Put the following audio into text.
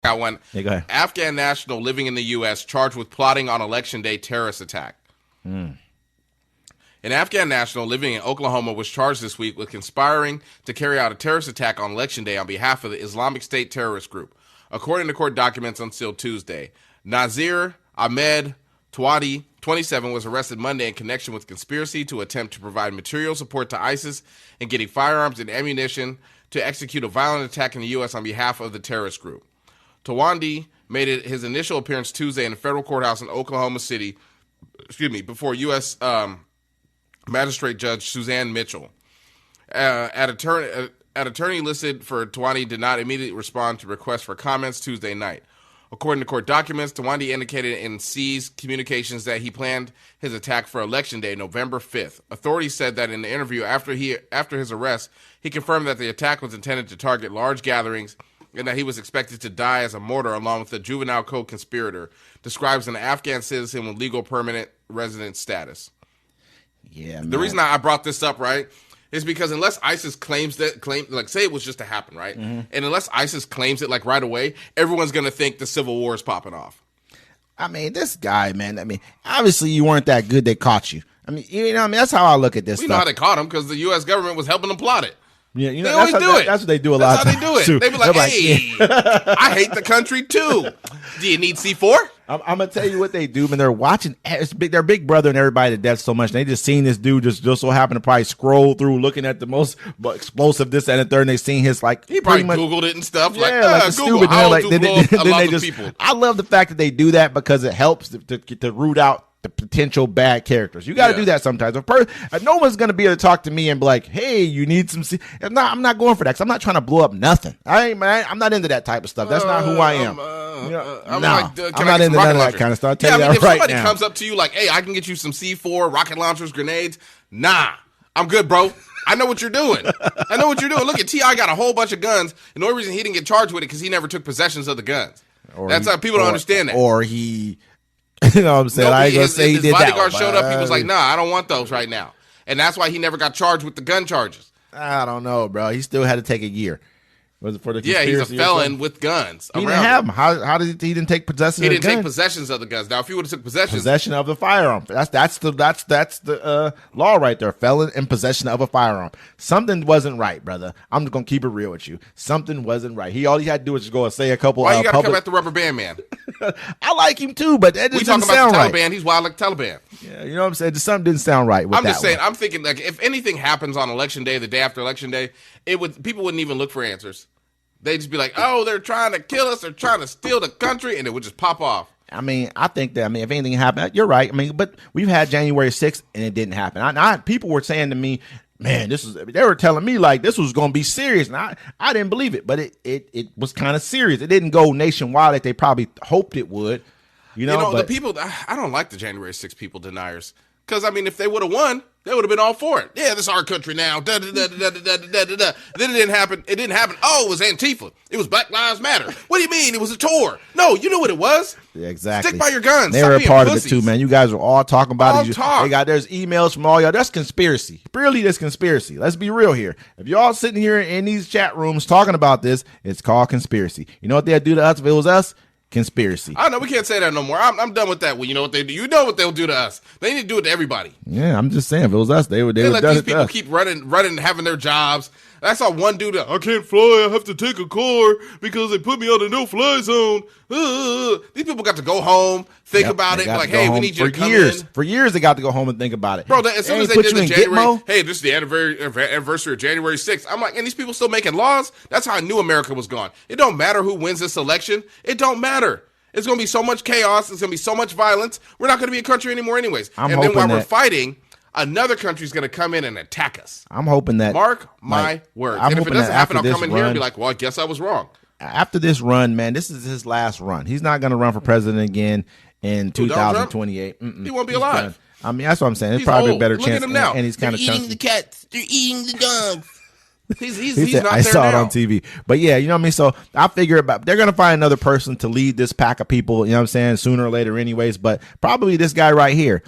got one. Yeah, go ahead. Afghan national living in the U.S. charged with plotting on Election Day terrorist attack. An Afghan national living in Oklahoma was charged this week with conspiring to carry out a terrorist attack on Election Day on behalf of the Islamic State terrorist group. According to court documents unsealed Tuesday, Nazir Ahmed Tawadi, 27, was arrested Monday in connection with conspiracy to attempt to provide material support to ISIS and getting firearms and ammunition to execute a violent attack in the U.S. on behalf of the terrorist group. Tawandi made his initial appearance Tuesday in a federal courthouse in Oklahoma City, before U.S. Magistrate Judge Suzanne Mitchell. An attorney listed for Tawandi did not immediately respond to requests for comments Tuesday night. According to court documents, Tawandi indicated in C's communications that he planned his attack for Election Day, November 5th. Authorities said that in the interview after his arrest, he confirmed that the attack was intended to target large gatherings and that he was expected to die as a martyr along with a juvenile co-conspirator, describes an Afghan citizen with legal permanent resident status. Yeah, man. The reason I brought this up, right, is because unless ISIS claim say it was just to happen, right, and unless ISIS claims it like right away, everyone's gonna think the civil war is popping off. I mean, this guy, man. I mean, obviously you weren't that good. They caught you. I mean, you know, what I mean, that's how I look at this. We stuff. know how they caught him because the U.S. government was helping them plot it. Yeah, you know, they always do it. That's what they do a lot of times. That's how they do it. They be like, hey, I hate the country too. Do you need C4? I'm gonna tell you what they do, man. They're watching. They're big brother and everybody to death so much. And they just seen this dude just so happen to probably scroll through looking at the most explosive this and the third. And they seen his like he probably Googled it and stuff. Yeah, like Google. stupid. Then they just. People. I love the fact that they do that because it helps to root out the potential bad characters. You got to do that sometimes. No one's going to be able to talk to me and be like, hey, you need some I'm not going for that because I'm not trying to blow up nothing. I'm not into that type of stuff. That's not who I am. I'm not into none of that kind of stuff. I'll tell you that if right somebody now. comes up to you like, hey, I can get you some C4, rocket launchers, grenades. Nah, I'm good, bro. I know what you're doing. Look at T.I. got a whole bunch of guns, and the only reason he didn't get charged with it because he never took possessions of the guns. That's how people don't understand that. Or he... You know what I'm saying? I ain't gonna say he did that. His bodyguard showed up. He was like, nah, I don't want those right now. And that's why he never got charged with the gun charges. I don't know, bro. He still had to take a year. Was it for the conspiracy? Yeah, he's a felon with guns. He didn't have them. How did he didn't take possession of the guns? He didn't take possessions of the guns. Now, if he would have took possession of the firearm, that's the law right there. Felon in possession of a firearm. Something wasn't right, brother. I'm just gonna keep it real with you. Something wasn't right. All he had to do was just go and say a couple. Why you gotta come at the rubber band man? I like him too, but that just didn't sound right. We talking about the Taliban. He's wild like Taliban. Yeah, you know what I'm saying? Just something didn't sound right. With I'm just saying. One. I'm thinking like if anything happens on Election Day, the day after Election Day, people wouldn't even look for answers. They'd just be like, oh, they're trying to kill us. They're trying to steal the country. And it would just pop off. I mean, I think that, if anything happened, you're right. I mean, but we've had January 6th and it didn't happen. People were saying to me, man, they were telling me like this was going to be serious. And I didn't believe it, but it was kind of serious. It didn't go nationwide like they probably hoped it would. The people, I don't like the January 6th people deniers. Because, if they would have won, they would have been all for it. Yeah, this is our country now. Da, da, da, da, da, da, da, da, da. Then it didn't happen. Oh, it was Antifa. It was Black Lives Matter. What do you mean? It was a tour. No, you knew what it was. Yeah, exactly. Stick by your guns. They were a part of it too, man. You guys were all talking about it. There's emails from all y'all. That's conspiracy. Really, that's conspiracy. Let's be real here. If y'all sitting here in these chat rooms talking about this, it's called conspiracy. You know what they'd do to us if it was us? Conspiracy. I know we can't say that no more. I'm done with that. Well, you know what they do? You know what they'll do to us? They need to do it to everybody. Yeah, I'm just saying. If it was us, they would let done these it people to us. keep running, having their jobs. I saw one dude. I can't fly. I have to take a car because they put me on a no-fly zone. These people got to go home, think about it. Like, hey, we need you to come in. For years, they got to go home and think about it. Bro, as soon as they did the January, hey, this is the anniversary of January 6th. I'm like, and these people still making laws? That's how I knew America was gone. It don't matter who wins this election. It don't matter. It's going to be so much chaos. It's going to be so much violence. We're not going to be a country anymore anyways. And then while we're fighting, another country's going to come in and attack us. I'm hoping that. Mark my words. And if it doesn't happen, I'll come in here and be like, well, I guess I was wrong. After this run, man, this is his last run. He's not going to run for president again in 2028. He won't be alive. That's what I'm saying. It's probably a better chance. Look at him now. And he's kind of eating the cats. They're eating the dogs. He's not there I saw now. it on TV. But yeah, you know what I mean? So I figure they're going to find another person to lead this pack of people, you know what I'm saying, sooner or later anyways. But probably this guy right here.